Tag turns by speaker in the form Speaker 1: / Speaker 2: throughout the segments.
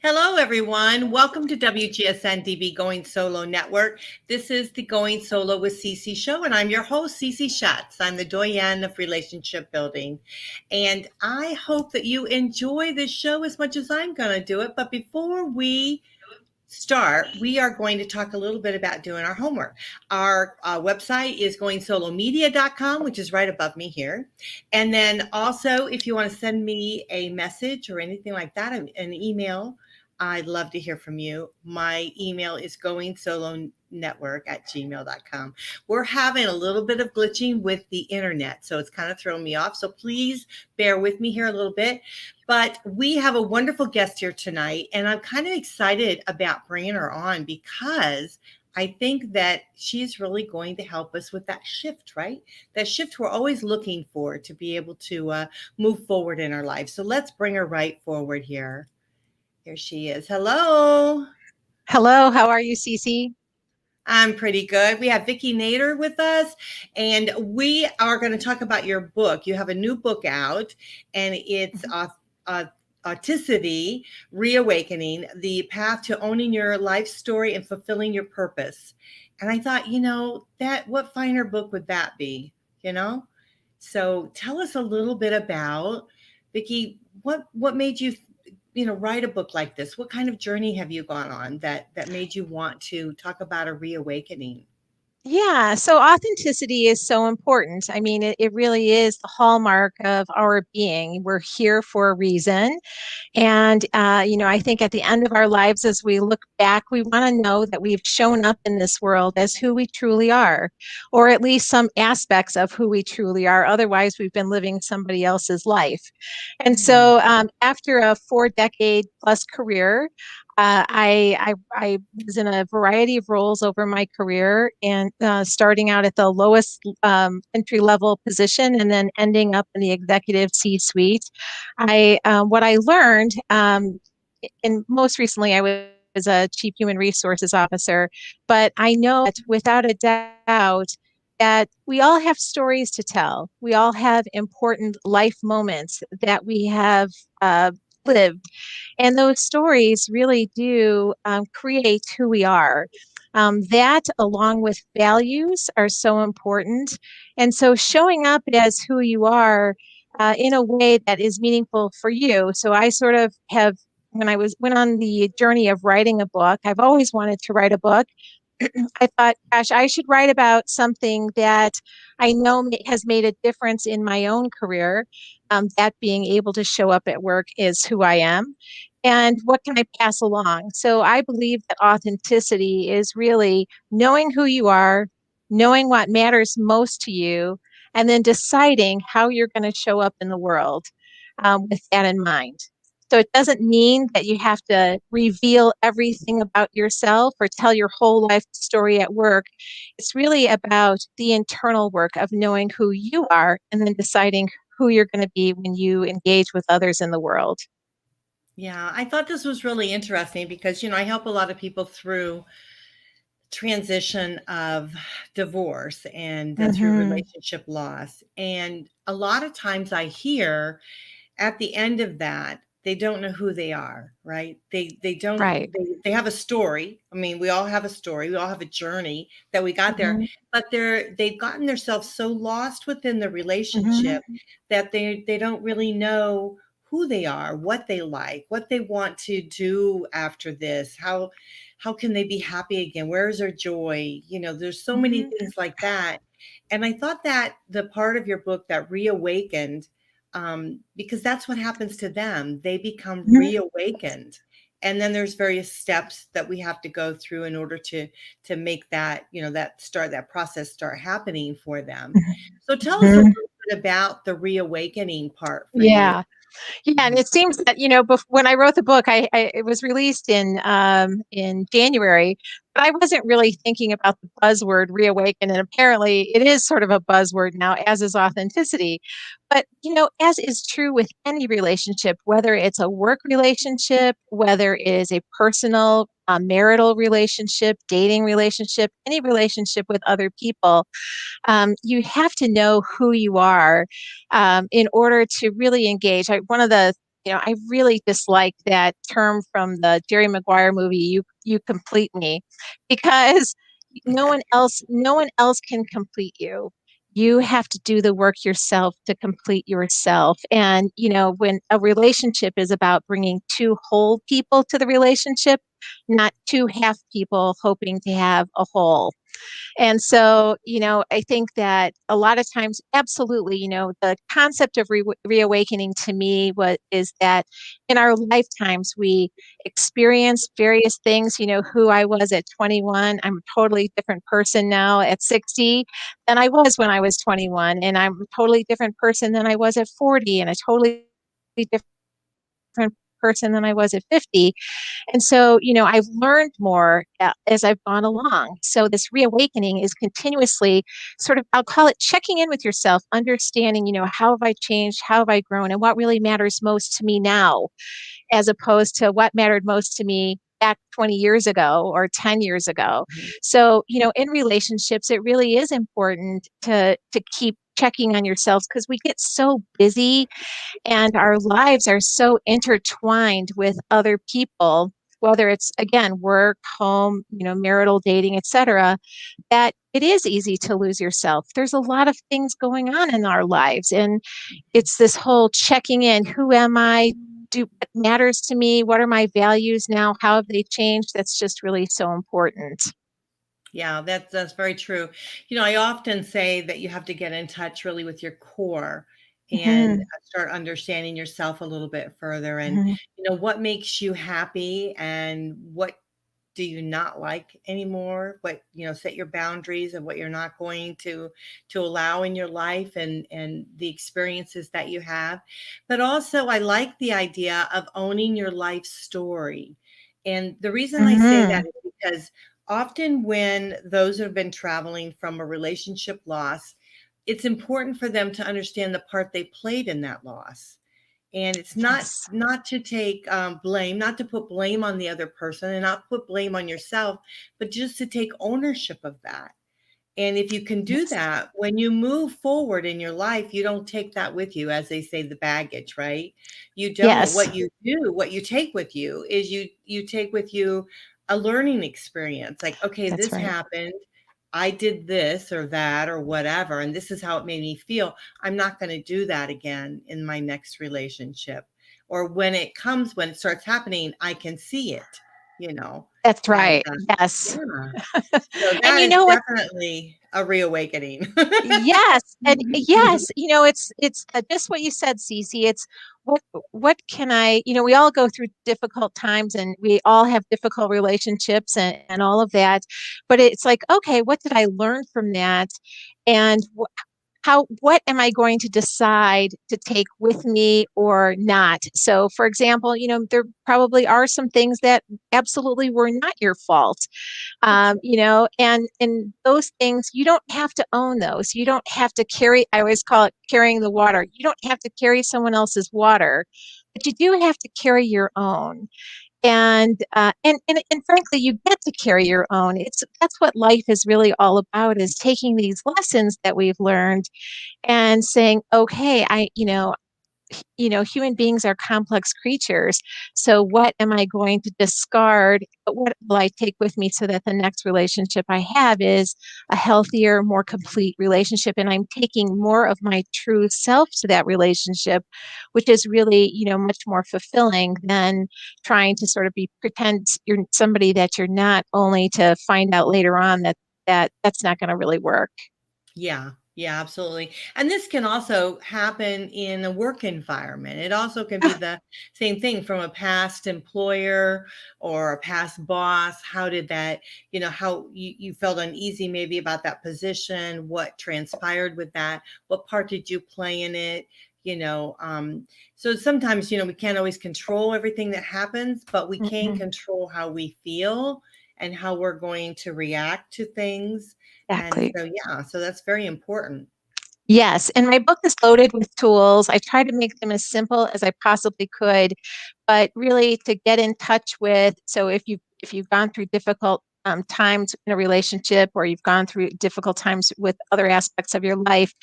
Speaker 1: Hello, everyone. Welcome to WGSN-DB Going Solo Network. This is the Going Solo with Cece show, and I'm your host, Cece Shatz. I'm the Doyenne of relationship building, and I hope that you enjoy this show as much as I'm going to do it. But before we start, we are going to talk a little bit about doing our homework. Our website is goingsolomedia.com, which is right above me here. And then also, if you want to send me a message or anything like that, an email, I'd love to hear from you. My email is goingsolonetwork@gmail.com. We're having a little bit of glitching with the internet, so it's kind of throwing me off. So please bear with me here a little bit. But we have a wonderful guest here tonight, and I'm kind of excited about bringing her on because I think that she's really going to help us with that shift, right? That shift we're always looking for to be able to move forward in our life. So let's bring her right forward here. Here she is. Hello.
Speaker 2: Hello, how are you, Cece?
Speaker 1: I'm pretty good. We have Vicki Nader with us, and we are going to talk about your book. You have a new book out, and it's Authenticity, Reawakening, the path to owning your life story and fulfilling your purpose. And I thought, that what finer book would that be, you know? So tell us a little bit about, Vicki, what made you write a book like this? What kind of journey have you gone on that made you want to talk about a reawakening?
Speaker 2: Yeah, so authenticity is so important. I mean, it really is the hallmark of our being. We're here for a reason. And, I think at the end of our lives, as we look back, we want to know that we've shown up in this world as who we truly are, or at least some aspects of who we truly are. Otherwise, we've been living somebody else's life. And
Speaker 1: Mm.
Speaker 2: so, after a 4-decade plus career, I was in a variety of roles over my career, and starting out at the lowest entry level position, and then ending up in the executive C-suite. What I learned, and most recently, I was a chief human resources officer, but I know that without a doubt that we all have stories to tell. We all have important life moments that we have lived. And those stories really do create who we are. That, along with values, are so important. And so showing up as who you are in a way that is meaningful for you. So I sort of have, when went on the journey of writing a book, I've always wanted to write a book. I thought, gosh, I should write about something that I know has made a difference in my own career. That being able to show up at work is who I am. And what can I pass along? So I believe that authenticity is really knowing who you are, knowing what matters most to you, and then deciding how you're going to show up in the world with that in mind. So it doesn't mean that you have to reveal everything about yourself or tell your whole life story at work. It's really about the internal work of knowing who you are and then deciding who you're going to be when you engage with others in the world.
Speaker 1: Yeah, I thought this was really interesting because, I help a lot of people through transition of divorce and through
Speaker 2: Mm-hmm.
Speaker 1: relationship loss. And a lot of times I hear at the end of that, they don't know who they are, right? They don't
Speaker 2: Right.
Speaker 1: they have a story. I mean, we all have a story. We all have a journey that we got there,
Speaker 2: Mm-hmm.
Speaker 1: but they've gotten themselves so lost within the
Speaker 2: Mm-hmm.
Speaker 1: relationship that they don't really know who they are, what they like, what they want to do after this, how can they be happy again? Where's their joy? There's so many
Speaker 2: Mm-hmm.
Speaker 1: things like that. And I thought that the part of your book that reawakened, because that's what happens to them. They become reawakened. And then there's various steps that we have to go through in order to make that, that process start happening for them. So tell us a
Speaker 2: Mm-hmm.
Speaker 1: little bit about the reawakening part for you.
Speaker 2: Yeah. Yeah, and it seems that when I wrote the book, it was released in January, but I wasn't really thinking about the buzzword reawaken, and apparently it is sort of a buzzword now, as is authenticity. But as is true with any relationship, whether it's a work relationship, whether it is a personal, marital relationship, dating relationship, any relationship with other people, you have to know who you are in order to really engage. One of the I really dislike that term from the Jerry Maguire movie, you complete me, because no one else can complete you. You have to do the work yourself to complete yourself. And, when a relationship is about bringing two whole people to the relationship, not two half people hoping to have a whole. And so, I think that a lot of times, absolutely, the concept of reawakening to me is that in our lifetimes, we experience various things. Who I was at 21, I'm a totally different person now at 60 than I was when I was 21. And I'm a totally different person than I was at 40, and a totally different person than I was at 50. And so, I've learned more as I've gone along. So this reawakening is continuously sort of, I'll call it checking in with yourself, understanding, how have I changed? How have I grown? And what really matters most to me now, as opposed to what mattered most to me back 20 years ago or 10 years ago.
Speaker 1: Mhm.
Speaker 2: So, in relationships, it really is important to keep checking on yourselves, because we get so busy and our lives are so intertwined with other people, whether it's, again, work, home, marital, dating, etc., that it is easy to lose yourself. There's a lot of things going on in our lives, and it's this whole checking in. Who am I? What matters to me? What are my values now? How have they changed? That's just really so important.
Speaker 1: Yeah, that's very true. I often say that you have to get in touch really with your core and
Speaker 2: Mhm,
Speaker 1: start understanding yourself a little bit further, and
Speaker 2: mhm,
Speaker 1: what makes you happy and what do you not like anymore, what, set your boundaries of what you're not going to allow in your life, and the experiences that you have. But also I like the idea of owning your life story. And the reason I say that
Speaker 2: mhm.
Speaker 1: is because often when those who have been traveling from a relationship loss, it's important for them to understand the part they played in that loss. And it's not
Speaker 2: Yes,
Speaker 1: not to take blame, not to put blame on the other person, and not put blame on yourself, but just to take ownership of that. And if you can do
Speaker 2: yes,
Speaker 1: that, when you move forward in your life, you don't take that with you, as they say, the baggage, right? You don't.
Speaker 2: yes,
Speaker 1: What you do, what you take with you is you take with you a learning experience. Like, okay,
Speaker 2: that's
Speaker 1: this
Speaker 2: right.
Speaker 1: happened. I did this or that or whatever, and this is how it made me feel. I'm not going to do that again in my next relationship. Or when it starts happening, I can see it, you know.
Speaker 2: That's
Speaker 1: And
Speaker 2: right. Yes.
Speaker 1: yeah. So
Speaker 2: And
Speaker 1: that
Speaker 2: you
Speaker 1: is
Speaker 2: know what?
Speaker 1: definitely a reawakening.
Speaker 2: Yes, and yes, it's just what you said, Cece. It's what what can I, we all go through difficult times, and we all have difficult relationships, and all of that. But it's like, okay, what did I learn from that? And what am I going to decide to take with me or not? So, for example, there probably are some things that absolutely were not your fault, and those things, you don't have to own those. You don't have to carry, I always call it carrying the water. You don't have to carry someone else's water, but you do have to carry your own. And frankly, you get to carry your own. That's what life is really all about, is taking these lessons that we've learned and saying, okay, human beings are complex creatures. So, what am I going to discard? But what will I take with me so that the next relationship I have is a healthier, more complete relationship? And I'm taking more of my true self to that relationship, which is really, much more fulfilling than trying to sort of pretend you're somebody that you're not, only to find out later on that's not going to really work.
Speaker 1: Yeah, yeah, absolutely. And this can also happen in a work environment. It also can be the same thing from a past employer or a past boss. How did that, how you felt uneasy maybe about that position, what transpired with that, what part did you play in it? You know, so sometimes, we can't always control everything that happens, but we can
Speaker 2: Mhm.
Speaker 1: control how we feel and how we're going to react to things. And
Speaker 2: Exactly.
Speaker 1: so, yeah, so that's very important.
Speaker 2: Yes, and my book is loaded with tools. I try to make them as simple as I possibly could, but really to get in touch with. So if you've gone through difficult times in a relationship, or you've gone through difficult times with other aspects of your life,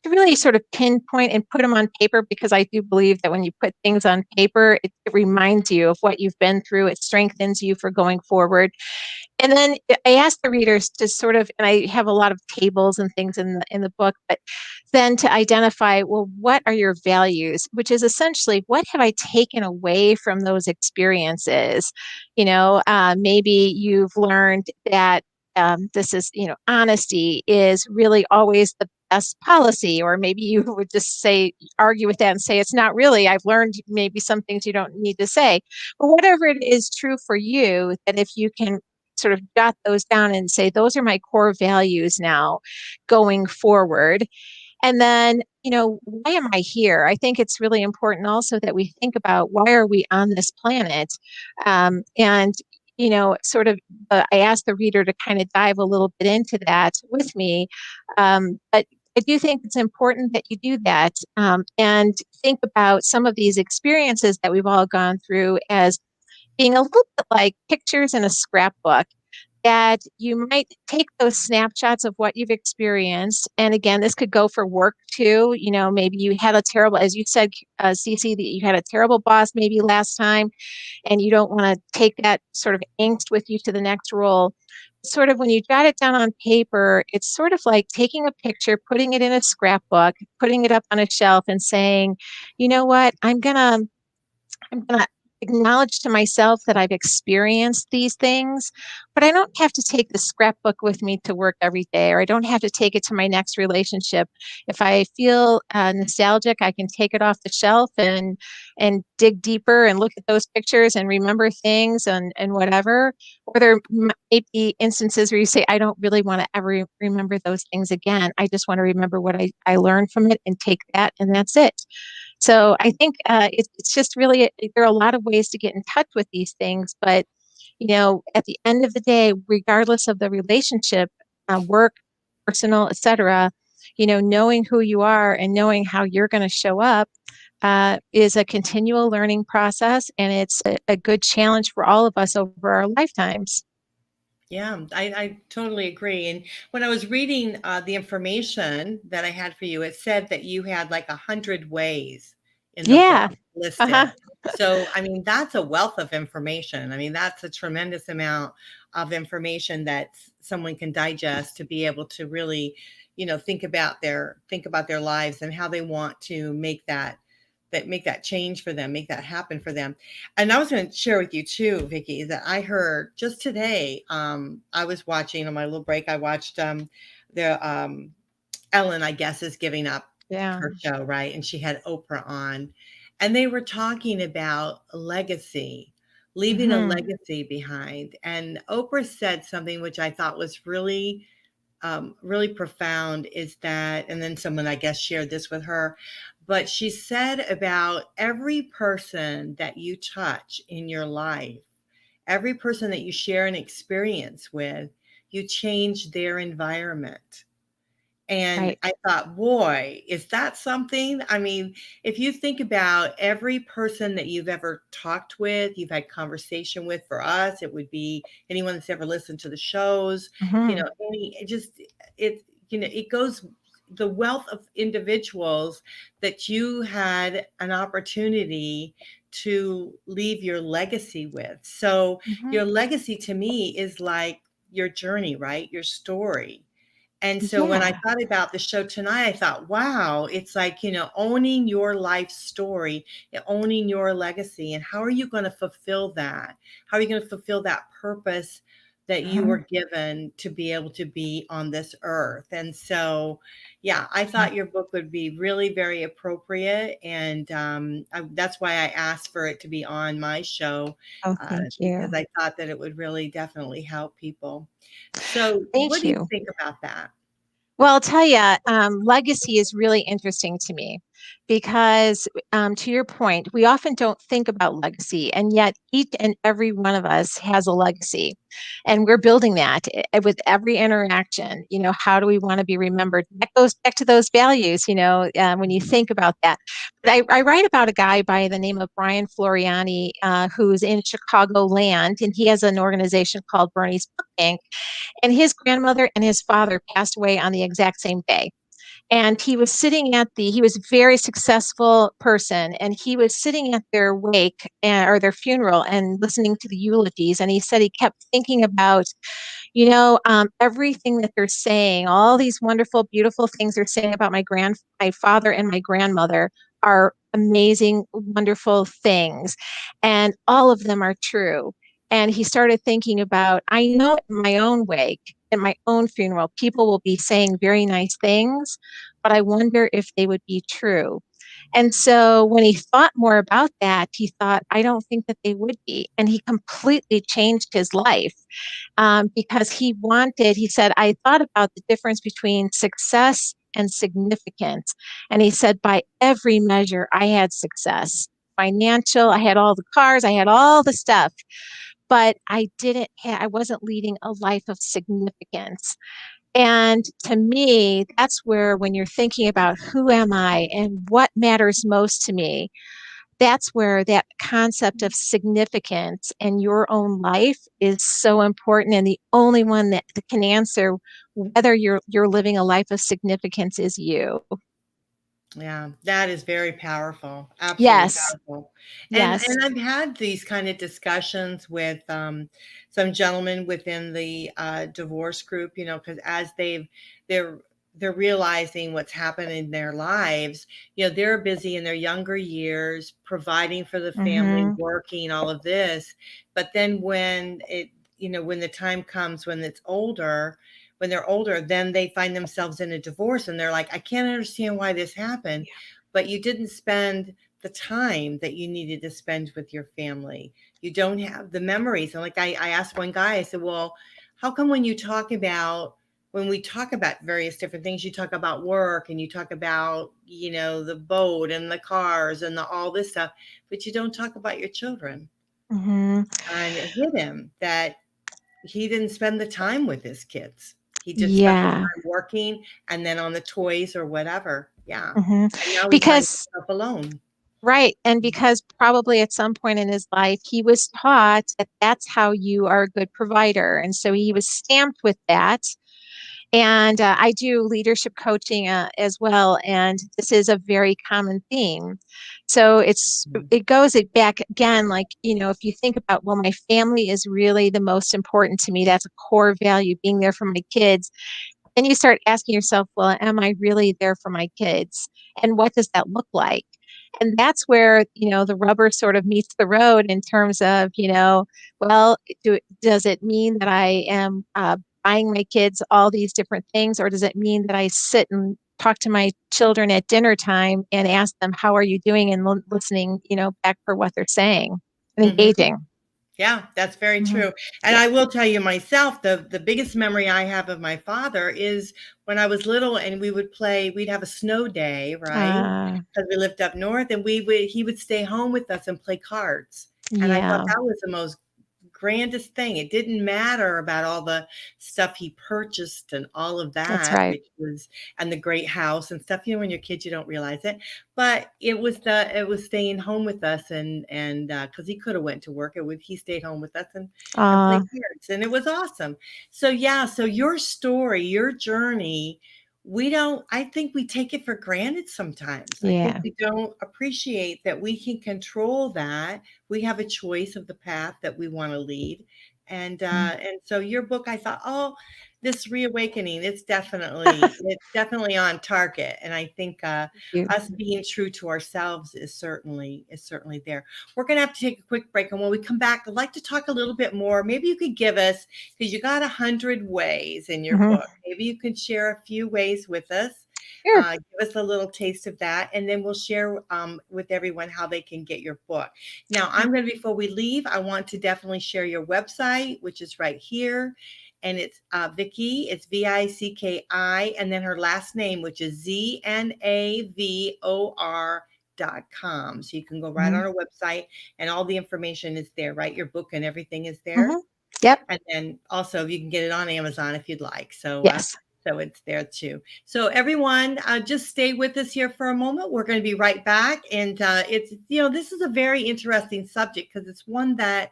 Speaker 2: to really sort of pinpoint and put them on paper, because I do believe that when you put things on paper, it reminds you of what you've been through. It strengthens you for going forward. And then I ask the readers to sort of, and I have a lot of tables and things in the book, but then to identify, well, what are your values? Which is essentially, what have I taken away from those experiences? Maybe you've learned that this is, honesty is really always the best policy, or maybe you would just argue with that and say, it's not really. I've learned maybe some things you don't need to say. But whatever it is true for you, that if you can sort of jot those down and say, those are my core values now going forward. And then, why am I here? I think it's really important also that we think about, why are we on this planet? And sort of, I asked the reader to kind of dive a little bit into that with me. But I do think it's important that you do that, and think about some of these experiences that we've all gone through as being a little bit like pictures in a scrapbook, that you might take those snapshots of what you've experienced. And again, this could go for work too. Maybe you had a terrible, as you said, Cece, that you had a terrible boss maybe last time, and you don't want to take that sort of angst with you to the next role. Sort of when you jot it down on paper, it's sort of like taking a picture, putting it in a scrapbook, putting it up on a shelf and saying, you know what, I'm gonna acknowledge to myself that I've experienced these things, but I don't have to take the scrapbook with me to work every day, or I don't have to take it to my next relationship. If I feel nostalgic, I can take it off the shelf and dig deeper and look at those pictures and remember things and whatever. Or there may be instances where you say, I don't really want to ever remember those things again. I just want to remember what I learned from it and take that, and that's it. So I think it's just really, there are a lot of ways to get in touch with these things, but at the end of the day, regardless of the relationship, work, personal, etc., knowing who you are and knowing how you're going to show up is a continual learning process, and it's a good challenge for all of us over our lifetimes.
Speaker 1: Yeah, I totally agree. And when I was reading the information that I had for you, it said that you had like 100 ways in the book
Speaker 2: Yeah. Uh-huh.
Speaker 1: listed. So, I mean, that's a wealth of information. I mean, that's a tremendous amount of information that someone can digest to be able to really, think about their lives and how they want to make that change for them, make that happen for them. And I was going to share with you too, Vicki, that I heard just today. I was watching on my little break. I watched the Ellen, I guess, is giving up
Speaker 2: Yeah.
Speaker 1: her show, right? And she had Oprah on, and they were talking about legacy, leaving a
Speaker 2: Hmm.
Speaker 1: legacy behind. And Oprah said something which I thought was really profound, is that, and then someone, I guess, shared this with her, but she said about every person that you touch in your life, every person that you share an experience with, you change their environment. And
Speaker 2: Right.
Speaker 1: I thought, boy, is that something? I mean, if you think about every person that you've ever talked with, you've had conversation with, for us, it would be anyone that's ever listened to the shows,
Speaker 2: Hmm.
Speaker 1: it goes, the wealth of individuals that you had an opportunity to leave your legacy with. So
Speaker 2: Hmm.
Speaker 1: your legacy to me is like your journey, right? Your story. And so when I
Speaker 2: Yeah.
Speaker 1: thought about the show tonight, I thought, wow, it's like, owning your life story, owning your legacy. And how are you going to fulfill that? How are you going to fulfill that purpose that you were
Speaker 2: Hmm.
Speaker 1: given to be able to be on this earth? And so, yeah, I thought your book would be really very appropriate. And that's why I asked for it to be on my show,
Speaker 2: Oh, thank
Speaker 1: because
Speaker 2: you.
Speaker 1: I thought that it would really definitely help people. So,
Speaker 2: Thank
Speaker 1: what do you
Speaker 2: you.
Speaker 1: think about that?
Speaker 2: Well, I'll tell you, legacy is really interesting to me. because to your point, we often don't think about legacy, and yet each and every one of us has a legacy, and we're building that with every interaction. How do we want to be remembered? That goes back to those values. When you think about that. But I write about a guy by the name of Brian Floriani, who's in Chicagoland, and he has an organization called Bernie's Book Bank. And his grandmother and his father passed away on the exact same day. And he was he was a very successful person, and he was sitting at their wake or their funeral and listening to the eulogies. And he said he kept thinking about, everything that they're saying, all these wonderful, beautiful things they're saying about my father and my grandmother are amazing, wonderful things. And all of them are true. And he started thinking about, I know in my own wake, in my own funeral, people will be saying very nice things, but I wonder if they would be true. And so when he thought more about that, he thought, I don't think that they would be. And he completely changed his life because he said, I thought about the difference between success and significance. And he said, by every measure, I had success. Financial, I had all the cars, I had all the stuff, but I wasn't leading a life of significance. And to me, that's where, when you're thinking about who am I and what matters most to me, that's where that concept of significance and your own life is so important. And the only one that can answer whether you're living a life of significance is you.
Speaker 1: Yeah, that is very powerful. Absolutely
Speaker 2: Yes.
Speaker 1: powerful.
Speaker 2: Yes.
Speaker 1: And I've had these kind of discussions with some gentlemen within the divorce group, because as they're they're realizing what's happened in their lives, they're busy in their younger years providing for the family,
Speaker 2: Mm-hmm.
Speaker 1: working, all of this. But then when the time comes when they're older, then they find themselves in a divorce and they're like, I can't understand why this happened, but you didn't spend the time that you needed to spend with your family. You don't have the memories. And like I asked one guy, I said, well, how come when we talk about various different things, you talk about work and you talk about, the boat and the cars and all this stuff, but you don't talk about your children.
Speaker 2: Mm-hmm.
Speaker 1: And it hit him that he didn't spend the time with his kids. He just spent the
Speaker 2: Yeah.
Speaker 1: time working and then on the toys or whatever. Yeah.
Speaker 2: Mm-hmm.
Speaker 1: And now he finds
Speaker 2: Because
Speaker 1: himself alone.
Speaker 2: Right. And because probably at some point in his life, he was taught that that's how you are a good provider. And so he was stamped with that. And I do leadership coaching as well. And this is a very common theme. So
Speaker 1: Mhm.
Speaker 2: it goes back again, like, if you think about, well, my family is really the most important to me. That's a core value, being there for my kids. And you start asking yourself, well, am I really there for my kids? And what does that look like? And that's where, the rubber sort of meets the road in terms of, well, does it mean that I am buying my kids all these different things, or does it mean that I sit and talk to my children at dinner time and ask them, how are you doing? And listening, back for what they're saying and
Speaker 1: Mhm.
Speaker 2: engaging.
Speaker 1: Yeah, that's very
Speaker 2: Mhm.
Speaker 1: true. And
Speaker 2: Yeah.
Speaker 1: I will tell you myself, the biggest memory I have of my father is when I was little and we'd have a snow day, right?
Speaker 2: Uh,
Speaker 1: Because we lived up north and he would stay home with us and play cards. And I thought
Speaker 2: yeah,
Speaker 1: that was the most grandest thing. It didn't matter about all the stuff he purchased and all of
Speaker 2: that's
Speaker 1: that,
Speaker 2: right.
Speaker 1: which was and the great house and stuff. When you're kids, you don't realize it. But it was staying home with us and because he could have went to work, he stayed home with us and
Speaker 2: Uh,
Speaker 1: played cards, and it was awesome. So yeah, so your story, your journey, I think we take it for granted sometimes. I think
Speaker 2: yeah.
Speaker 1: we don't appreciate that we can control that. We have a choice of the path that we want to lead. And so your book, I thought, oh, this reawakening, it's definitely on target. And I think
Speaker 2: You.
Speaker 1: us being true to ourselves is certainly there. We're gonna have to take a quick break. And when we come back, I'd like to talk a little bit more. Maybe you could give us, because you got 100 ways in your
Speaker 2: Mhm.
Speaker 1: book. Maybe you could share a few ways with us.
Speaker 2: Sure.
Speaker 1: Give us a little taste of that, and then we'll share with everyone how they can get your book. Now, before we leave, I want to definitely share your website, which is right here. and it's Vicki. It's Vicki, and then her last name, which is Znavor.com. So you can go right on our website, and all the information is there, right? Your book and everything is there.
Speaker 2: Yep.
Speaker 1: And then also you can get it on Amazon if you'd like. So
Speaker 2: Yes.
Speaker 1: so it's there too. So everyone, just stay with us here for a moment. We're going to be right back. And it's, this is a very interesting subject because it's one that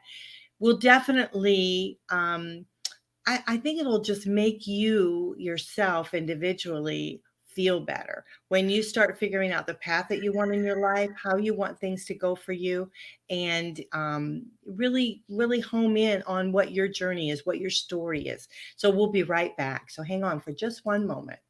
Speaker 1: will definitely, I think it'll just make you yourself individually feel better when you start figuring out the path that you want in your life, how you want things to go for you, and really, really home in on what your journey is, what your story is. So we'll be right back. So hang on for just one moment.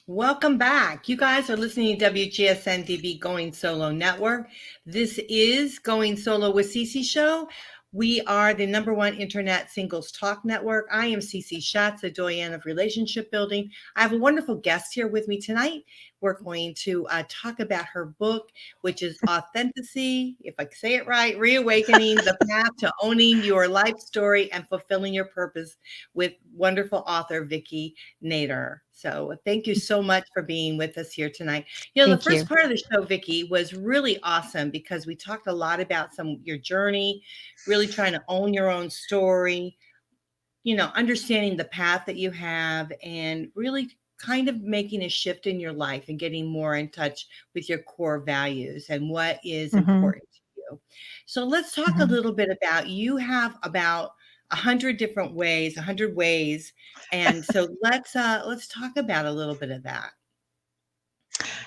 Speaker 1: Welcome back. You guys are listening to WGSN-DB Going Solo Network. This is Going Solo with Cece show. We are the #1 internet singles talk network. I am Cece Shatz, the Doyenne of relationship building. I have a wonderful guest here with me tonight. We're going to talk about her book, which is Authenticity, if I say it right, Reawakening, the Path to Owning Your Life Story and Fulfilling Your Purpose, with wonderful author Vicki Nader. So thank you so much for being with us here tonight. The first part of the show, Vicki, was really awesome because we talked a lot about your journey, really trying to own your own story, understanding the path that you have, and really kind of making a shift in your life and getting more in touch with your core values and what is important to you. So let's talk a little bit about, you have about 100 different ways, 100 ways. And so let's talk about a little bit of that.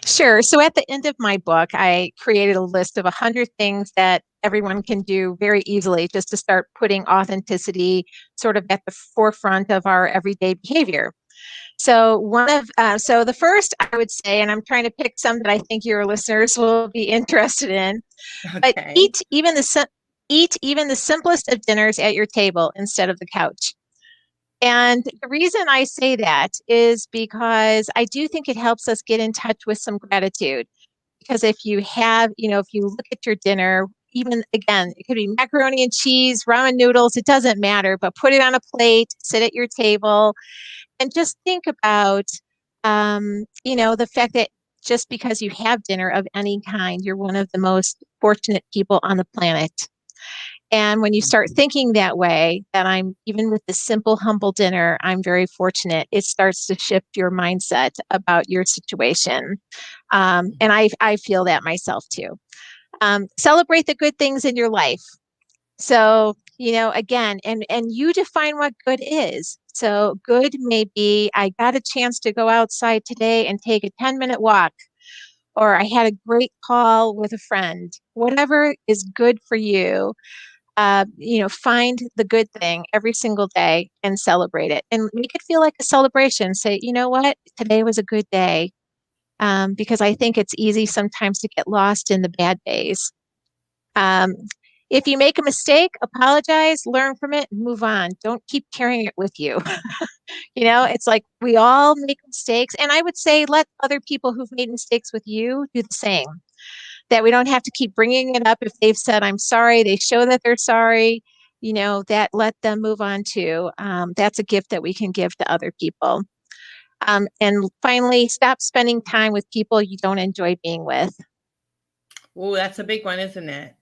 Speaker 2: Sure. So at the end of my book, I created a list of 100 things that everyone can do very easily just to start putting authenticity sort of at the forefront of our everyday behavior. So so the first I would say, and I'm trying to pick some that I think your listeners will be interested in, but eat even the simplest of dinners at your table instead of the couch. And the reason I say that is because I do think it helps us get in touch with some gratitude. Because if you look at your dinner, even again, it could be macaroni and cheese, ramen noodles, it doesn't matter, but put it on a plate, sit at your table, and just think about, the fact that just because you have dinner of any kind, you're one of the most fortunate people on the planet. And when you start thinking that way, that I'm even with the simple, humble dinner, I'm very fortunate, it starts to shift your mindset about your situation. And I feel that myself too. Celebrate the good things in your life. So, again, and you define what good is. So good may be, I got a chance to go outside today and take a 10-minute walk, or I had a great call with a friend. Whatever is good for you, find the good thing every single day and celebrate it and make it feel like a celebration. Say, you know what, today was a good day. Because I think it's easy sometimes to get lost in the bad days. Um, if you make a mistake, apologize, learn from it, and move on. Don't keep carrying it with you. It's like we all make mistakes. And I would say let other people who've made mistakes with you do the same. That we don't have to keep bringing it up. If they've said, I'm sorry, they show that they're sorry, that let them move on too. That's a gift that we can give to other people. And finally, stop spending time with people you don't enjoy being with.
Speaker 1: Oh, that's a big one, isn't it?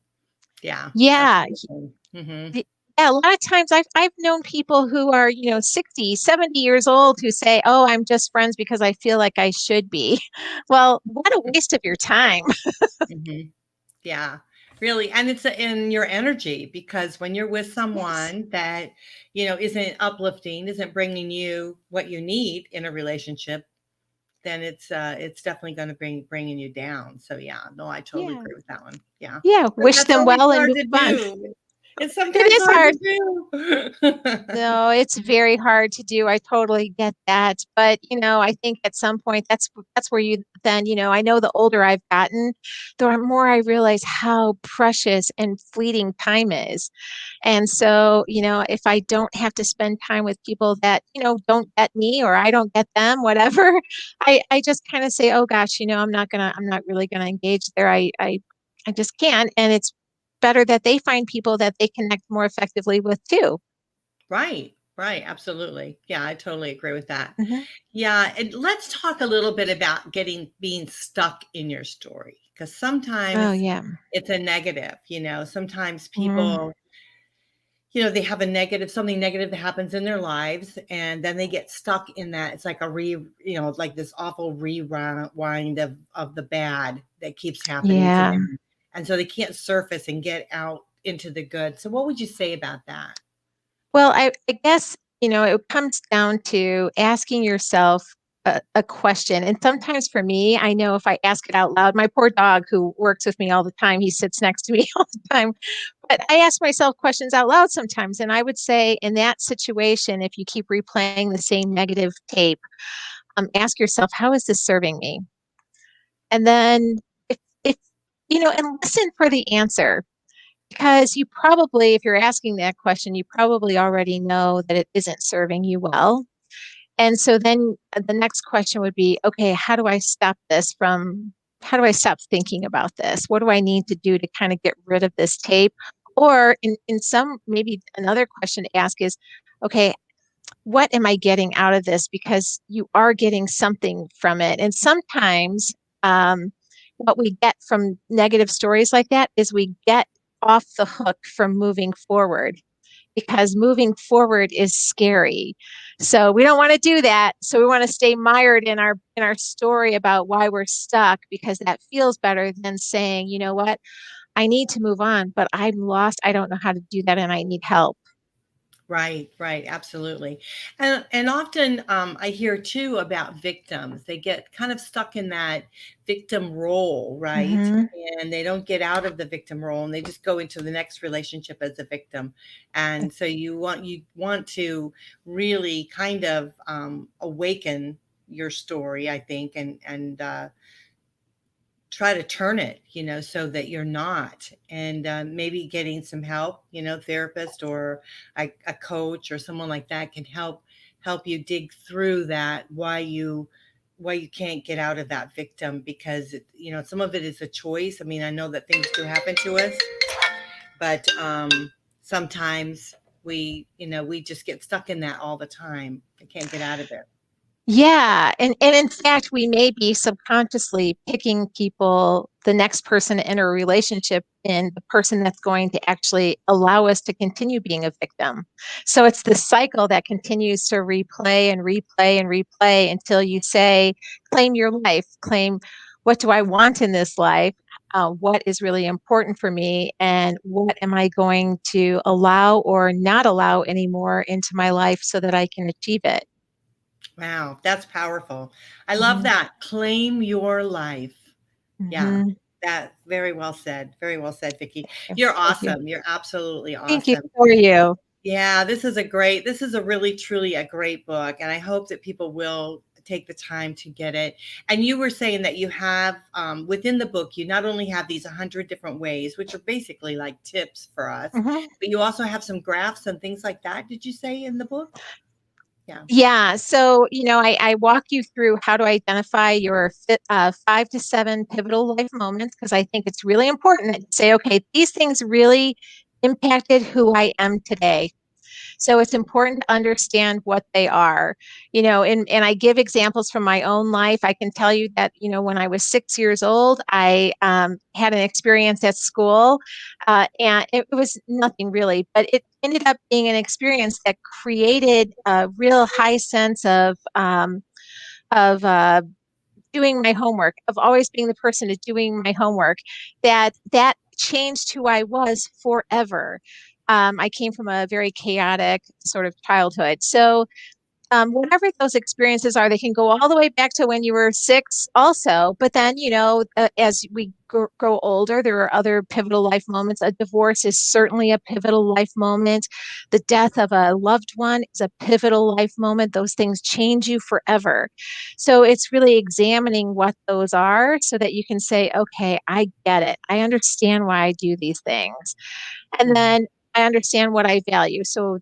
Speaker 1: Yeah,
Speaker 2: Yeah.
Speaker 1: absolutely. Hmm.
Speaker 2: Yeah, a lot of times I've known people who are, 60, 70 years old who say, "Oh, I'm just friends because I feel like I should be." Well, what a waste of your time.
Speaker 1: Hmm. Yeah, really. And it's in your energy, because when you're with
Speaker 2: Yes.
Speaker 1: someone that, isn't uplifting, isn't bringing you what you need in a relationship, then it's definitely going to bringing you down. So yeah, no, I totally
Speaker 2: Yeah.
Speaker 1: agree with that one. Yeah.
Speaker 2: Yeah,
Speaker 1: But
Speaker 2: wish
Speaker 1: that's
Speaker 2: them
Speaker 1: always
Speaker 2: well and
Speaker 1: hard
Speaker 2: move
Speaker 1: to
Speaker 2: on.
Speaker 1: do. It's
Speaker 2: It
Speaker 1: sometimes
Speaker 2: is
Speaker 1: hard
Speaker 2: hard.
Speaker 1: to do.
Speaker 2: No, it's very hard to do. I totally get that. But, I think at some point that's where you then, I know the older I've gotten, the more I realize how precious and fleeting time is. And so, if I don't have to spend time with people that, don't get me or I don't get them, whatever, I just kind of say, oh gosh, I'm not really gonna engage there. I just can't. And it's better that they find people that they connect more effectively with too.
Speaker 1: Right, right, absolutely. Yeah, I totally agree with that.
Speaker 2: Hmm.
Speaker 1: Yeah, and let's talk a little bit about being stuck in your story, because
Speaker 2: Oh
Speaker 1: sometimes
Speaker 2: yeah.
Speaker 1: it's a negative. Sometimes
Speaker 2: Mm,
Speaker 1: people, they have something negative that happens in their lives, and then they get stuck in that. It's like like this awful rewind of the bad that keeps happening to
Speaker 2: yeah.
Speaker 1: them. And so they can't surface and get out into the good. So what would you say about that?
Speaker 2: Well, I guess, it comes down to asking yourself a question. And sometimes for me, I know if I ask it out loud, my poor dog who works with me all the time, he sits next to me all the time. But I ask myself questions out loud sometimes. And I would say in that situation, if you keep replaying the same negative tape, ask yourself, how is this serving me? And then if and listen for the answer. Because you probably, if you're asking that question, you probably already know that it isn't serving you well. And so then the next question would be, okay, how do I stop thinking about this? What do I need to do to kind of get rid of this tape? Or maybe another question to ask is, okay, what am I getting out of this? Because you are getting something from it. And sometimes um, what we get from negative stories like that is we get off the hook from moving forward because moving forward is scary. So we don't want to do that. So we want to stay mired in our story about why we're stuck because that feels better than saying, you know what, I need to move on, but I'm lost. I don't know how to do that and I need help.
Speaker 1: Right, right, absolutely. And often I hear too about victims. They get kind of stuck in that victim role, right?
Speaker 2: Hmm.
Speaker 1: And they don't get out of the victim role, and they just go into the next relationship as a victim. And so you want to really kind of awaken your story, I think, and try to turn it, so that you're not, and maybe getting some help, therapist or a coach or someone like that can help you dig through that, why you can't get out of that victim, because some of it is a choice. I mean, I know that things do happen to us, but sometimes we just get stuck in that all the time. I can't get out of it.
Speaker 2: Yeah, and in fact, we may be subconsciously picking people, the next person to enter a relationship, and the person that's going to actually allow us to continue being a victim. So it's the cycle that continues to replay and replay and replay until you say, claim your life, claim what do I want in this life? What is really important for me, and what am I going to allow or not allow anymore into my life so that I can achieve it?
Speaker 1: Wow, that's powerful. I love
Speaker 2: Mhm.
Speaker 1: that. Claim your life. Yeah,
Speaker 2: Mhm.
Speaker 1: That very well said. Very well said, Vicki. You're
Speaker 2: Thank you.
Speaker 1: awesome. You're absolutely
Speaker 2: Thank you.
Speaker 1: awesome.
Speaker 2: For you.
Speaker 1: Yeah, this is a really, truly a great book. And I hope that people will take the time to get it. And you were saying that you have, within the book, you not only have these 100 different ways, which are basically like tips for us,
Speaker 2: Mhm.
Speaker 1: but you also have some graphs and things like that. Did you say in the book? Yeah.
Speaker 2: Yeah. So, I walk you through how to identify your 5 to 7 pivotal life moments because I think it's really important to say, okay, these things really impacted who I am today. So it's important to understand what they are, and I give examples from my own life. I can tell you that, when I was 6 years old, I had an experience at school, and it was nothing really, but it ended up being an experience that created a real high sense of doing my homework, of always being the person to doing my homework, that changed who I was forever. I came from a very chaotic sort of childhood. So whatever those experiences are, they can go all the way back to when you were 6 also. But then, as we grow older, there are other pivotal life moments. A divorce is certainly a pivotal life moment. The death of a loved one is a pivotal life moment. Those things change you forever. So it's really examining what those are so that you can say, okay, I get it. I understand why I do these things. And
Speaker 1: Mhm.
Speaker 2: then I understand what I value. So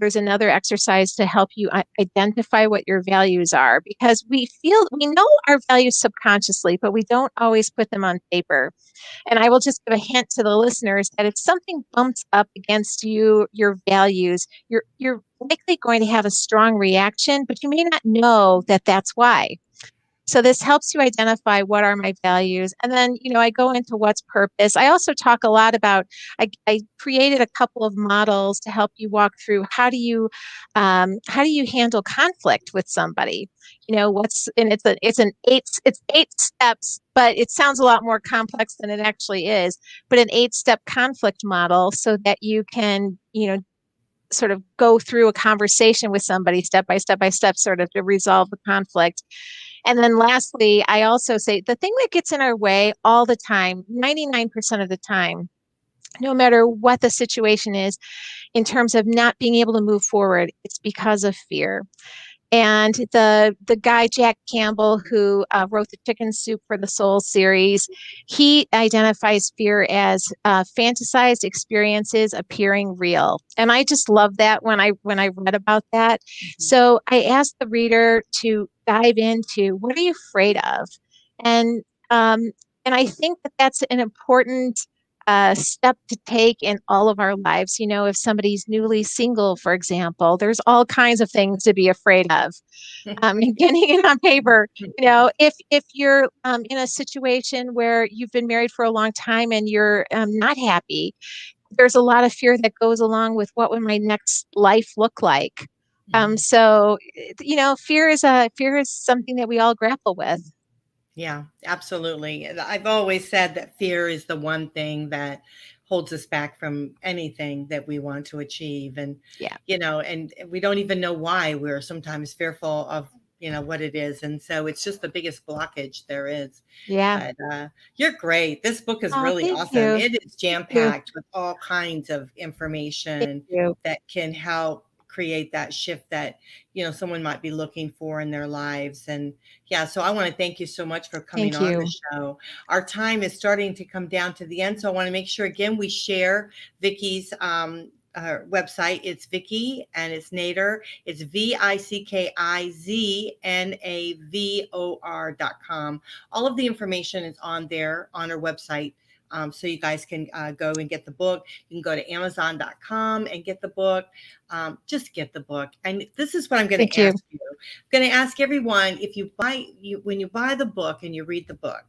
Speaker 2: there's another exercise to help you identify what your values are because we know our values subconsciously, but we don't always put them on paper. And I will just give a hint to the listeners that if something bumps up against your values, you're likely going to have a strong reaction, but you may not know that that's why. So this helps you identify what are my values. And then, I go into what's purpose. I also talk a lot about, I created a couple of models to help you walk through how do you handle conflict with somebody? And it's 8 steps, but it sounds a lot more complex than it actually is, but an 8-step conflict model so that you can, sort of go through a conversation with somebody step by step, sort of to resolve the conflict. And then lastly, I also say the thing that gets in our way all the time, 99% of the time, no matter what the situation is, in terms of not being able to move forward, it's because of fear. And the guy Jack Campbell, who wrote the Chicken Soup for the Soul series, he identifies fear as fantasized experiences appearing real. And I just love that when I read about that.
Speaker 1: Mhm.
Speaker 2: So I asked the reader to dive into what are you afraid of, and um, and I think that that's an important step to take in all of our lives. If somebody's newly single, for example, there's all kinds of things to be afraid of. And getting it on paper, if you're in a situation where you've been married for a long time and you're not happy, there's a lot of fear that goes along with what would my next life look like.
Speaker 1: Mhm.
Speaker 2: So, fear is something that we all grapple with.
Speaker 1: Yeah, absolutely. And I've always said that fear is the one thing that holds us back from anything that we want to achieve. And,
Speaker 2: Yeah.
Speaker 1: and we don't even know why we're sometimes fearful of, what it is. And so it's just the biggest blockage there is.
Speaker 2: Yeah.
Speaker 1: But you're great. This book is
Speaker 2: Oh,
Speaker 1: really
Speaker 2: thank
Speaker 1: awesome.
Speaker 2: you.
Speaker 1: It is
Speaker 2: Thank you.
Speaker 1: jam-packed with all kinds of
Speaker 2: Thank
Speaker 1: information
Speaker 2: you.
Speaker 1: that can help create that shift that, someone might be looking for in their lives. And yeah, so I want to thank you so much for coming
Speaker 2: Thank
Speaker 1: on the
Speaker 2: you.
Speaker 1: show. Our time is starting to come down to the end. So I want to make sure again we share Vicki's website. It's Vicki and it's Nader. It's VICKIZNAVOR.com. All of the information is on there on our website. So you guys can go and get the book. You can go to Amazon.com and get the book. Just get the book. And this is what I'm going
Speaker 2: Thank
Speaker 1: to
Speaker 2: you.
Speaker 1: ask you. I'm going to ask everyone if when you buy the book and you read the book,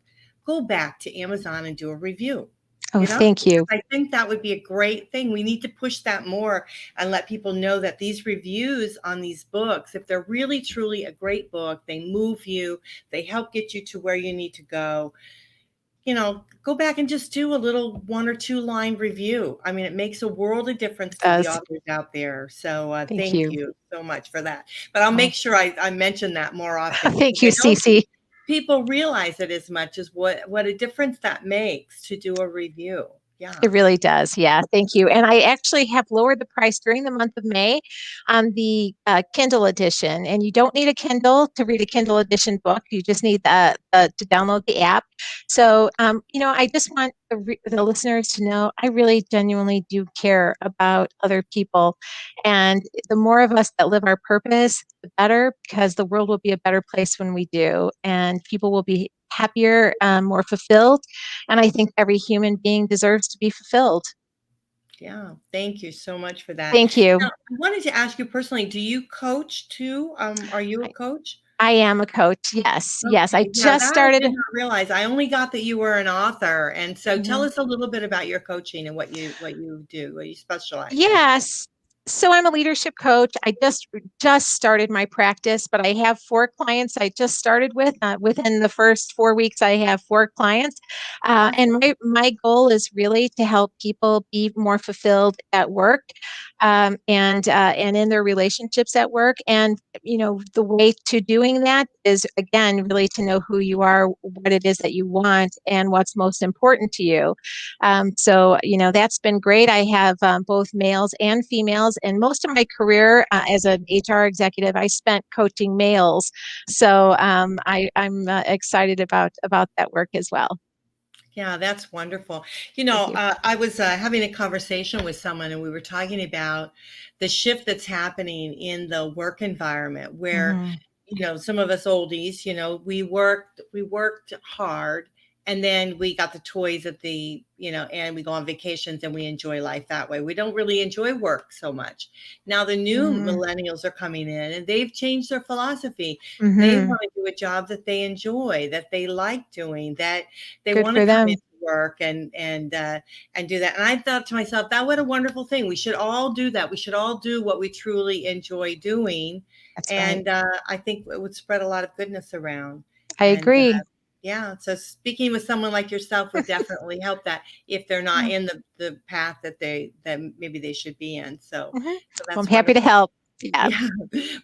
Speaker 1: go back to Amazon and do a review.
Speaker 2: Oh, thank
Speaker 1: Because
Speaker 2: you.
Speaker 1: I think that would be a great thing. We need to push that more and let people know that these reviews on these books, if they're really truly a great book, they move you, they help get you to where you need to go. Go back and just do a little 1 or 2 line review. I mean, it makes a world of difference
Speaker 2: It
Speaker 1: to the
Speaker 2: does.
Speaker 1: authors out there. So
Speaker 2: Thank
Speaker 1: thank
Speaker 2: you.
Speaker 1: you so much for that. But I'll
Speaker 2: Oh,
Speaker 1: make sure I mention that more often because
Speaker 2: thank you, Cece.
Speaker 1: people realize it as much as what a difference that makes to do a review. Yeah.
Speaker 2: It really does. Yeah. Thank you. And I actually have lowered the price during the month of May on the Kindle edition. And you don't need a Kindle to read a Kindle edition book. You just need to download the app. So, I just want the listeners to know I really genuinely do care about other people. And the more of us that live our purpose, the better, because the world will be a better place when we do. And people will be happier, more fulfilled. And I think every human being deserves to be fulfilled.
Speaker 1: Yeah. Thank you so much for that.
Speaker 2: Thank you.
Speaker 1: Now, I wanted to ask you personally, do you coach too? Are you a
Speaker 2: I,
Speaker 1: coach?
Speaker 2: I am a coach. Yes. Yes. I
Speaker 1: Okay. Yeah,
Speaker 2: just
Speaker 1: that I
Speaker 2: started.
Speaker 1: did not realize. I only got that you were an author. And so tell
Speaker 2: Mhm.
Speaker 1: us a little bit about your coaching and what you do, what you specialize in.
Speaker 2: Yes. So I'm a leadership coach. I just started my practice, but I have 4 clients I just started with. Within the first 4 weeks, I have 4 clients, and
Speaker 1: Awesome.
Speaker 2: my goal is really to help people be more fulfilled at work, and in their relationships at work. And the way to doing that is again really to know who you are, what it is that you want, and what's most important to you. So, that's been great. I have both males and females, and most of my career as an HR executive, I spent coaching males. So I'm excited about that work as well.
Speaker 1: Yeah, that's wonderful.
Speaker 2: Thank you.
Speaker 1: I was having a conversation with someone, and we were talking about the shift that's happening in the work environment where,
Speaker 2: Hmm.
Speaker 1: some of us oldies, we worked hard, and then we got the toys and we go on vacations and we enjoy life that way. We don't really enjoy work so much. Now the new
Speaker 2: Hmm.
Speaker 1: millennials are coming in and they've changed their philosophy. They
Speaker 2: Hmm.
Speaker 1: want to do a job that they enjoy, that they like doing, that they
Speaker 2: Good
Speaker 1: want to
Speaker 2: for
Speaker 1: come
Speaker 2: them.
Speaker 1: into work and do that. And I thought to myself, that what a wonderful thing. We should all do that. We should all do what we truly enjoy doing.
Speaker 2: That's right.
Speaker 1: And I think it would spread a lot of goodness around.
Speaker 2: I
Speaker 1: And
Speaker 2: agree.
Speaker 1: yeah, so speaking with someone like yourself would definitely help that if they're not
Speaker 2: Mhm.
Speaker 1: in the path that maybe they should be in. So,
Speaker 2: Well,
Speaker 1: so
Speaker 2: I'm
Speaker 1: that's
Speaker 2: happy to
Speaker 1: wonderful.
Speaker 2: help. Yeah.
Speaker 1: Yeah.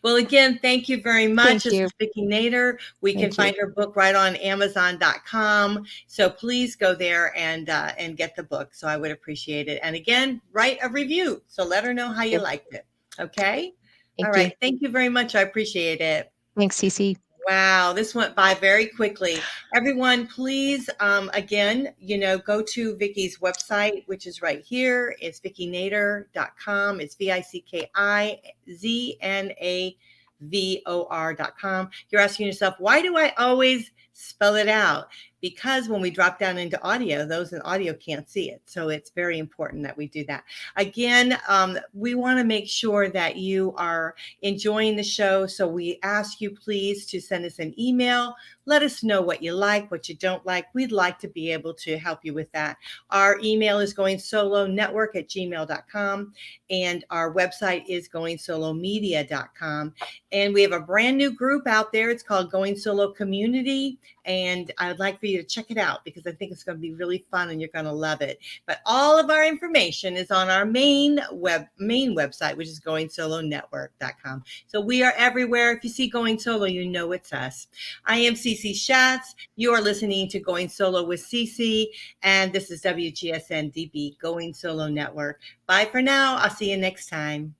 Speaker 1: Well, again, thank you very much.
Speaker 2: Thank
Speaker 1: This
Speaker 2: you.
Speaker 1: is Vicki Nader. We can
Speaker 2: Thank you.
Speaker 1: find her book right on Amazon.com. So please go there and get the book. So I would appreciate it. And again, write a review. So let her know how
Speaker 2: Thank
Speaker 1: you
Speaker 2: you.
Speaker 1: liked it. Okay. All
Speaker 2: Thank you.
Speaker 1: right. Thank you very much. I appreciate it.
Speaker 2: Thanks, Cece.
Speaker 1: Wow, this went by very quickly. Everyone, please, again, go to Vicki's website, which is right here. It's vickinader.com. It's VICKIZNAVOR.com. You're asking yourself, why do I always spell it out? Because when we drop down into audio, those in audio can't see it. So it's very important that we do that. Again, we want to make sure that you are enjoying the show. So we ask you please to send us an email. Let us know what you like, what you don't like. We'd like to be able to help you with that. Our email is goingsolonetwork@gmail.com, and our website is goingsolomedia.com. And we have a brand new group out there. It's called Going Solo Community. And I'd like for you to check it out because I think it's going to be really fun and you're going to love it. But all of our information is on our main website, which is goingsolonetwork.com. So we are everywhere. If you see Going Solo, you know it's us. I am Cece Shatz. You are listening to Going Solo with Cece, and this is WGSN-DB, Going Solo Network. Bye for now. I'll see you next time.